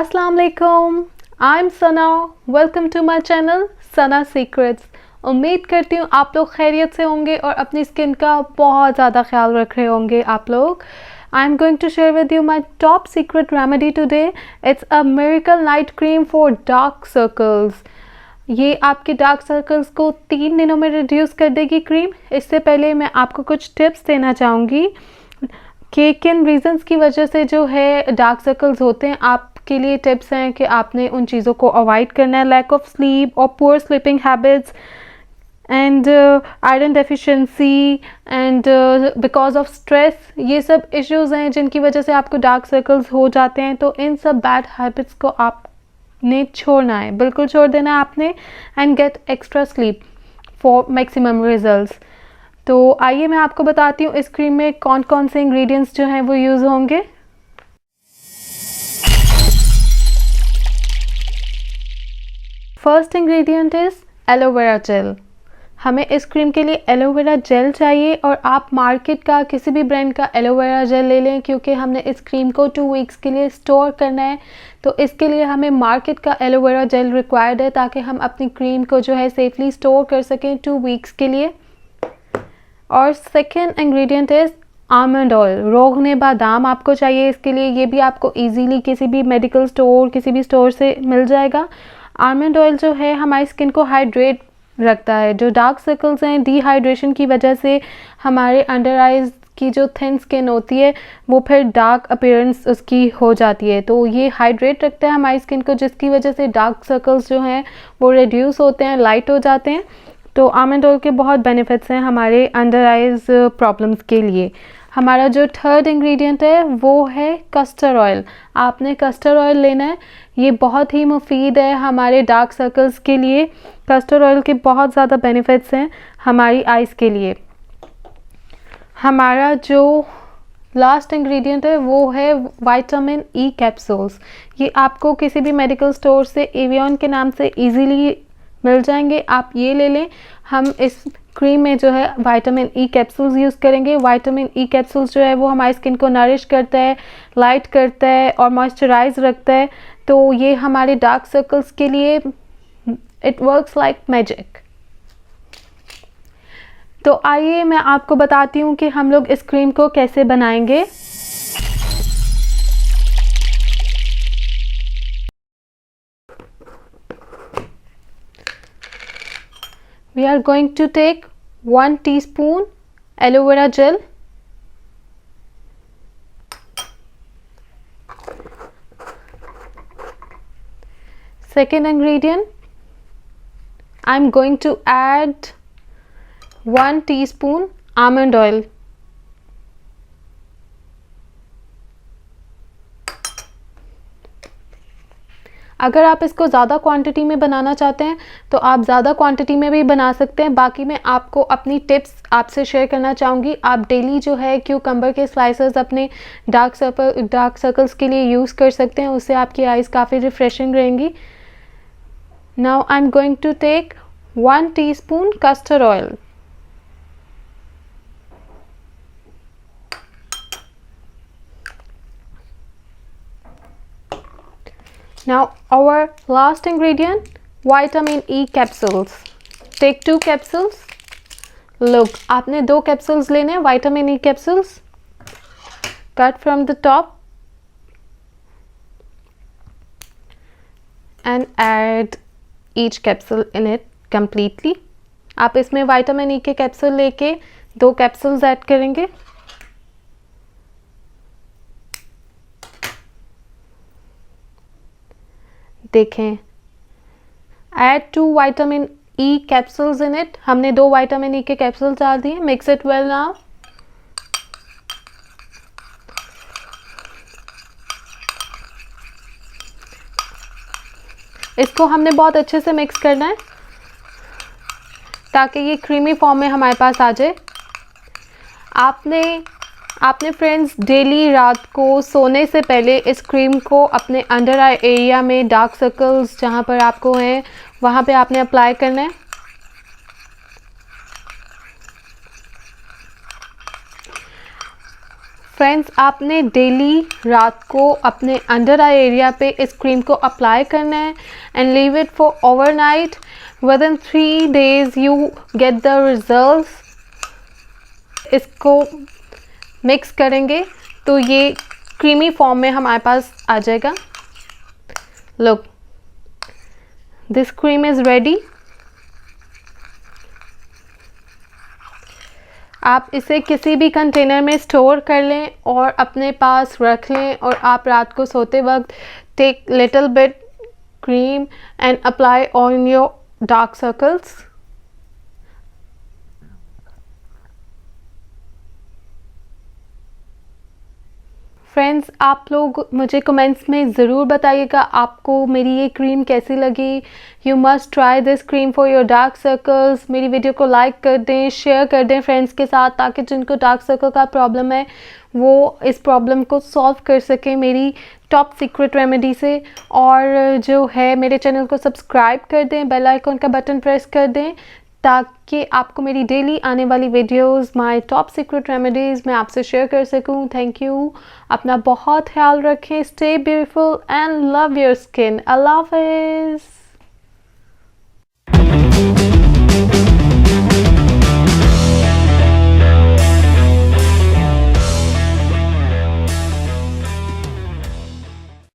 अस्सलाम वालेकुम, I am Sana. Welcome to my channel Sana secrets. उम्मीद करती हूँ आप लोग खैरियत से होंगे और अपनी स्किन का बहुत ज़्यादा ख्याल रख रहे होंगे आप लोग। I am going to share with you my top secret remedy today. It's a miracle night cream for dark circles. ये आपके डार्क सर्कल्स को 3 दिनों में रिड्यूस कर देगी क्रीम। इससे पहले मैं आपको कुछ टिप्स देना चाहूँगी कि किन रीजंस की वजह से जो है डार्क सर्कल्स होते हैं। आपके लिए टिप्स हैं कि आपने उन चीज़ों को अवॉइड करना है, लैक ऑफ स्लीप और poor sleeping habits and iron deficiency and because of stress. ये सब इश्यूज़ हैं जिनकी वजह से आपको डार्क सर्कल्स हो जाते हैं। तो इन सब बैड हैबिट्स को आपने छोड़ना है, बिल्कुल छोड़ देना है आपने। And get extra sleep for maximum results. तो आइए मैं आपको बताती हूँ इस क्रीम में कौन कौन से इंग्रेडिएंट्स जो हैं वो यूज़ होंगे। First ingredient is aloe vera gel. हमें इस क्रीम के लिए एलोवेरा जेल चाहिए और आप मार्केट का किसी भी ब्रांड का एलोवेरा जेल ले लें, क्योंकि हमने इस क्रीम को 2 वीक्स के लिए स्टोर करना है। तो इसके लिए हमें मार्केट का एलोवेरा जेल रिक्वायर्ड है ताकि हम अपनी क्रीम को जो है सेफली स्टोर कर सकें 2 वीक्स के लिए। और second ingredient is almond oil. रोगने बादाम आपको चाहिए इसके लिए। ये भी आपको इजीली किसी भी मेडिकल स्टोर, किसी भी स्टोर से मिल जाएगा। आमंड ऑयल जो है हमारी स्किन को हाइड्रेट रखता है। जो डार्क सर्कल्स हैं, डिहाइड्रेशन की वजह से हमारे अंडर आइज़ की जो थिन स्किन होती है वो फिर डार्क अपीयरेंस उसकी हो जाती है। तो ये हाइड्रेट रखता है हमारी स्किन को, जिसकी वजह से डार्क सर्कल्स जो हैं वो रिड्यूस होते हैं, लाइट हो जाते हैं। तो आमंड ऑयल के बहुत बेनिफिट्स हैं हमारे अंडर आइज़ प्रॉब्लम्स के लिए। हमारा जो थर्ड इंग्रेडिएंट है वो है कस्टर्ड ऑयल। आपने कस्टर्ड ऑयल लेना है। ये बहुत ही मुफीद है हमारे डार्क सर्कल्स के लिए। कस्टर्ड ऑयल के बहुत ज़्यादा बेनिफिट्स हैं हमारी आइज़ के लिए। हमारा जो लास्ट इंग्रेडिएंट है वो है विटामिन ई कैप्सूल्स। ये आपको किसी भी मेडिकल स्टोर से एवियन के नाम से इजीली मिल जाएंगे, आप ये ले लें। हम इस क्रीम में जो है विटामिन ई कैप्सूल्स यूज़ करेंगे। विटामिन ई कैप्सूल्स जो है वो हमारी स्किन को नरिश करता है, लाइट करता है और मॉइस्चराइज रखता है। तो ये हमारे डार्क सर्कल्स के लिए इट वर्क्स लाइक मैजिक। तो आइए मैं आपको बताती हूँ कि हम लोग इस क्रीम को कैसे बनाएंगे। We are going to take 1 teaspoon aloe vera gel, second ingredient I'm going to add 1 teaspoon almond oil, अगर आप इसको ज़्यादा क्वांटिटी में बनाना चाहते हैं तो आप ज़्यादा क्वांटिटी में भी बना सकते हैं। बाकी मैं आपको अपनी टिप्स आपसे शेयर करना चाहूँगी। आप डेली जो है क्यूकम्बर के स्लाइसेस अपने डार्क सर्कल्स के लिए यूज़ कर सकते हैं। उससे आपकी आइज़ काफ़ी रिफ्रेशिंग रहेंगी। Now I am going to take 1 teaspoon castor oil. Now our last ingredient, vitamin E capsules. Take 2 capsules. Look, आपने 2 capsules लेने हैं vitamin E capsules. Cut from the top and add each capsule in it completely. आप इसमें vitamin E के capsule लेके 2 capsules add करेंगे। देखें, add 2 vitamin E capsules in it. हमने 2 विटामिन ई के कैप्सूल्स डाल दिए। Mix it well now. इसको हमने बहुत अच्छे से मिक्स करना है ताकि ये क्रीमी फॉर्म में हमारे पास आ जाए। आपने फ्रेंड्स डेली रात को सोने से पहले इस क्रीम को अपने अंडर आई एरिया में, डार्क सर्कल्स जहाँ पर आपको हैं वहाँ पे आपने अप्लाई करना है। फ्रेंड्स, आपने डेली रात को अपने अंडर आई एरिया पे इस क्रीम को अप्लाई करना है and leave it for overnight. With in 3 days you get the results. इसको मिक्स करेंगे तो ये क्रीमी फॉर्म में हमारे पास आ जाएगा. Look, this cream is ready. आप इसे किसी भी कंटेनर में स्टोर कर लें और अपने पास रख लें और आप रात को सोते वक्त take little bit cream and apply on your dark circles. Friends, आप लोग मुझे कमेंट्स में ज़रूर बताइएगा आपको मेरी ये क्रीम कैसी लगी. You must try this cream for your dark circles. मेरी वीडियो को लाइक कर दें, शेयर कर दें फ्रेंड्स के साथ, ताकि जिनको डार्क सर्कल का प्रॉब्लम है वो इस प्रॉब्लम को सॉल्व कर सकें मेरी टॉप सीक्रेट रेमेडी से. और जो है मेरे चैनल को सब्सक्राइब कर दें, बेल आइकन का बटन प्रेस कर दें, ताकि आपको मेरी डेली आने वाली videos my top secret remedies मैं आपसे शेयर कर सकूं. Thank you. अपना बहुत ख्याल रखें. Stay beautiful and love your skin. अल्लाह हाफ़िज़.